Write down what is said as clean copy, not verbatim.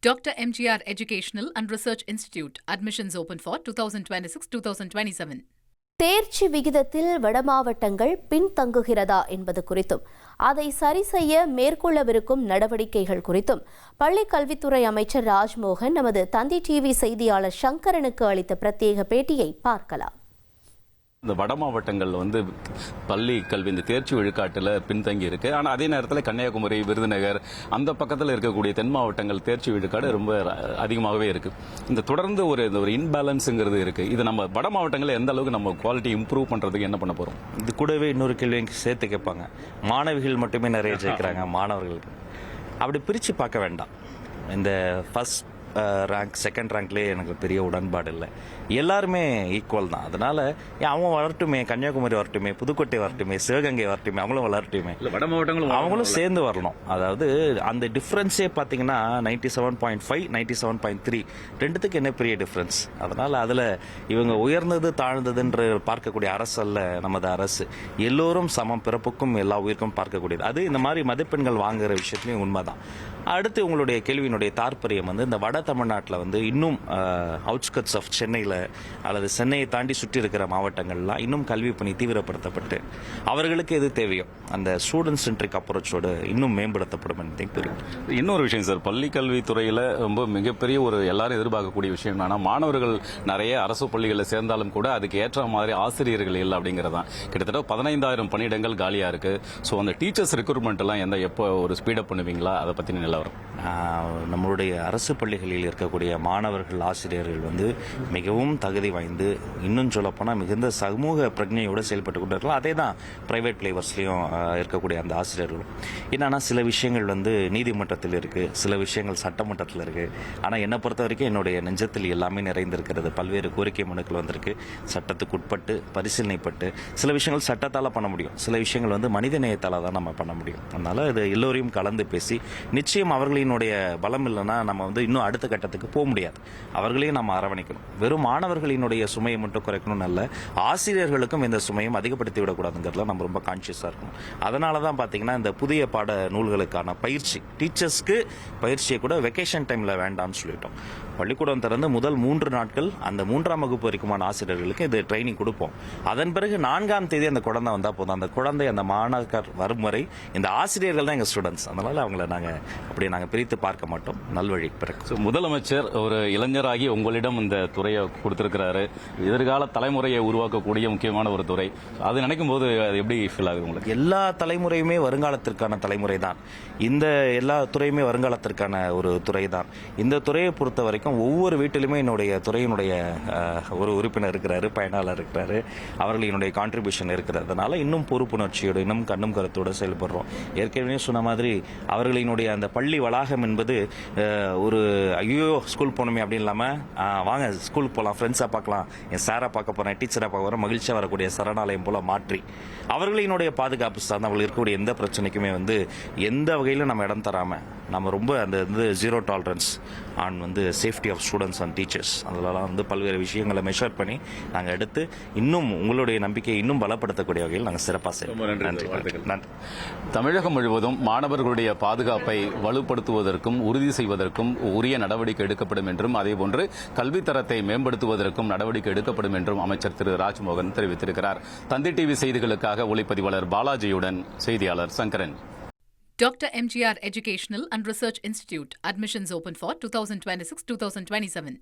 Dr. MGR Educational and Research Institute. Admissions open for 2026-2027. தேர்ச்சி விகிதத்தில் வடமாவட்டங்கள் பின்தங்குகிறதா என்பது குறித்தும் அதை சரி செய்ய மேற்கொள்ளவிருக்கும் நடவடிக்கைகள் குறித்தும் பள்ளிக் கல்வித்துறை அமைச்சர் ராஜ்மோகன் நமது தந்தி டிவி செய்தியாளர் சங்கரனுக்கு அளித்த பிரத்யேக பேட்டியை பார்க்கலாம். இந்த வட மாவட்டங்கள் பள்ளி கல்வி இந்த தேர்ச்சி விழுக்காட்டில் பின்தங்கி இருக்கு. ஆனால் அதே நேரத்தில் கன்னியாகுமரி, விருதுநகர் அந்த பக்கத்தில் இருக்கக்கூடிய தென் மாவட்டங்கள் தேர்ச்சி விழுக்காடு ரொம்ப அதிகமாகவே இருக்கு. இந்த தொடர்ந்து ஒரு இன்பேலன்ஸுங்கிறது இருக்கு. இது நம்ம வட மாவட்டங்களில் எந்த அளவுக்கு நம்ம குவாலிட்டி இம்ப்ரூவ் பண்றதுக்கு என்ன பண்ண போறோம்? இது கூடவே இன்னொரு கேள்வி சேர்த்து கேட்பாங்க. மாணவிகள் மட்டுமே நிறைய ஜெயிக்கிறாங்க, மாணவர்களுக்கு அப்படி பிரித்து பார்க்க வேண்டாம். இந்த ஃபர்ஸ்ட் ரேங்க் செகண்ட் ரேங்க்லேயே எனக்கு பெரிய உடன்பாடு இல்லை. எல்லாருமே ஈக்குவல் தான். அதனால அவங்க வளரட்டுமே, கன்னியாகுமரி வரட்டுமே, புதுக்கோட்டை வரட்டுமே, சிவகங்கை வரட்டுமே, அவங்களும் வளரட்டுமே, வட மாவட்டங்களும் அவங்களும் சேர்ந்து வரணும். அதாவது அந்த டிஃப்ரென்ஸே பார்த்தீங்கன்னா 97.5 97.3 ரெண்டுத்துக்கு என்ன பெரிய டிஃப்ரென்ஸ். அதனால அதில் இவங்க உயர்ந்தது தாழ்ந்ததுன்ற பார்க்கக்கூடிய அரசு அல்ல நமது அரசு. எல்லோரும் சமம், பிறப்புக்கும் எல்லா உயிருக்கும் பார்க்கக்கூடியது. அது இந்த மாதிரி மதிப்பெண்கள் வாங்குற விஷயத்துலையும் உண்மைதான். அடுத்து உங்களுடைய கேள்வியினுடைய தாற்பயம் இந்த வட தமிழ்நாட்டில் இன்னும் அவுட்ஸ்கட்ஸ் ஆஃப் சென்னையில் அல்லது சென்னையை தாண்டி சுற்றி இருக்கிற மாவட்டங்கள்லாம் இன்னும் கல்வி பணி தீவிரப்படுத்தப்பட்டு அவர்களுக்கு எது தேவையோ அந்த ஸ்டூடெண்ட் சென்ட்ரிக் அப்ரோச்சோடு இன்னும் மேம்படுத்தப்படும் என்று தெரியும். இன்னொரு விஷயம் சார், பள்ளி கல்வித்துறையில் ரொம்ப மிகப்பெரிய ஒரு எல்லாரும் எதிர்பார்க்கக்கூடிய விஷயம் என்னன்னா, மாணவர்கள் நிறைய அரசு பள்ளிகளில் சேர்ந்தாலும் கூட அதுக்கு ஏற்ற மாதிரி ஆசிரியர்கள் இல்லை அப்படிங்கிறதான். கிட்டத்தட்ட 15,000 பணியிடங்கள் காலியாக இருக்கு. ஸோ அந்த டீச்சர்ஸ் ரெக்ரூட்மெண்ட் எல்லாம் எப்போ ஒரு ஸ்பீடப் பண்ணுவீங்களா? அதை பற்றி நிலவரம். நம்மளுடைய அரசு பள்ளிகளில் இருக்கக்கூடிய மாணவர்கள், ஆசிரியர்கள் மிகவும் தகுதி வாய்ந்து, இன்னும் சொல்லப்போனால் மிகுந்த சமூக பிரஜையோடு செயல்பட்டு கொண்டு இருக்கலாம். அதே தான் பிரைவேட் பிளேவர்ஸ்லையும் இருக்கக்கூடிய அந்த ஆசிரியர்களும். என்னன்னா சில விஷயங்கள் நீதிமன்றத்தில் இருக்குது, சில விஷயங்கள் சட்டமன்றத்தில் இருக்குது. ஆனால் என்னை பொறுத்த வரைக்கும் என்னுடைய நெஞ்சத்தில் எல்லாமே நிறைந்திருக்கிறது. பல்வேறு கோரிக்கை மனுக்கள் வந்திருக்கு. சட்டத்துக்கு உட்பட்டு பரிசீலனைப்பட்டு சில விஷயங்கள் சட்டத்தால் பண்ண முடியும், சில விஷயங்கள் மனித நேயத்தால் தான் நம்ம பண்ண முடியும். அதனால் இது எல்லோரையும் கலந்து பேசி நிச்சயம் அவர்களினுடைய பலம் இல்லைன்னா நம்ம இன்னும் அடுத்த கட்டத்துக்கு போக முடியாது. அவர்களையும் நம்ம அரவணைக்கணும். வெறும் மாணவர்களினுடைய சுமையை மட்டும் குறைக்கணும் அல்ல, ஆசிரியர்களுக்கும் இந்த சுமையும் அதிகப்படுத்தி விடக்கூடாதுங்கிறதுல நம்ம ரொம்ப கான்சியஸாக இருக்கணும். அதனால தான் பார்த்தீங்கன்னா இந்த புதிய பாட நூல்களுக்கான பயிற்சி, டீச்சர்ஸ்க்கு பயிற்சியை கூட வெக்கேஷன் டைமில் வேண்டாம்னு சொல்லிட்டோம். பள்ளிக்கூடம் திறந்து முதல் 3 நாட்கள் அந்த 3ஆம் வகுப்பு வரைக்குமான ஆசிரியர்களுக்கு இது ட்ரைனிங் கொடுப்போம். அதன் பிறகு 4ஆம் தேதி அந்த குழந்தை வந்தால் போதும். அந்த குழந்தை அந்த மாணாக்கர் வரும் வரை இந்த ஆசிரியர்கள் தான் எங்கள் ஸ்டூடெண்ட்ஸ். அதனால அவங்கள நாங்கள் பிரித்து பார்க்க மாட்டோம். நல்வழி பிறகு முதலமைச்சர் ஒரு இளைஞராகி உங்களிடம் இந்த துறையை கொடுத்திருக்கிறாரு. எதிர்கால தலைமுறையை உருவாக்கக்கூடிய முக்கியமான ஒரு துறை. அது நினைக்கும் போது அது எப்படி ஃபீல் ஆகுது உங்களுக்கு? எல்லா தலைமுறையுமே வருங்காலத்திற்கான தலைமுறை தான். இந்த எல்லா துறையுமே வருங்காலத்திற்கான ஒரு துறை தான். இந்த துறையை பொறுத்த வரைக்கும் ஒவ்வொரு வீட்டிலுமே என்னுடைய துறையினுடைய ஒரு உறுப்பினர் இருக்கிறாரு, பயனாளர் இருக்கிறாரு. அவர்களினுடைய கான்ட்ரிபியூஷன் இருக்கிறதுனால இன்னும் பொறுப்புணர்ச்சியோடு, இன்னும் கண்ணும் கருத்தோடு செயல்படுறோம். ஏற்கனவே சொன்ன மாதிரி அவர்களினுடைய அந்த பள்ளி வளாகம் என்பது ஒரு ஐயோ ஸ்கூல் போகணுமே அப்படின்னு இல்லாமல் வாங்க ஸ்கூலுக்கு போகலாம், ஃப்ரெண்ட்ஸாக பார்க்கலாம், என் சாரை பார்க்க போகிறேன், டீச்சரை பார்க்க போகிறேன், மகிழ்ச்சியாக வரக்கூடிய சரணாலயம் போல மாற்றி அவர்களினுடைய பாதுகாப்பு சார்ந்து அவர்கள் இருக்கக்கூடிய எந்த பிரச்சனைக்குமே எந்த வகையிலும் நம்ம இடம் தராமல் நம்ம ரொம்ப அந்த zero tolerance on safety of students and teachers அதிலலாம் பல்வேறு விஷயங்களை மெஷர் பண்ணி நாங்கள் எடுத்து இன்னும் உங்களுடைய நம்பிக்கையை இன்னும் பலப்படுத்தக்கூடிய வகையில் நாங்கள் சிறப்பாக செய்வோம். நன்றி. தமிழகம் முழுவதும் மாணவர்களுடைய பாதுகாப்பை வலுப்படுத்துவதற்கும் உறுதி செய்வதற்கும் உரிய நடவடிக்கை எடுக்கப்படும் என்றும், அதேபோன்று கல்வித்தரத்தை மேம்படுத்துவதற்கும் நடவடிக்கை எடுக்கப்படும் என்றும் அமைச்சர் திரு ராஜ்மோகன் தெரிவித்திருக்கிறார். தந்தி டிவி செய்திகளுக்காக ஒளிப்பதிவாளர் பாலாஜியுடன் செய்தியாளர் Sankaran. Dr. MGR Educational and Research Institute. Admissions open for 2026-2027.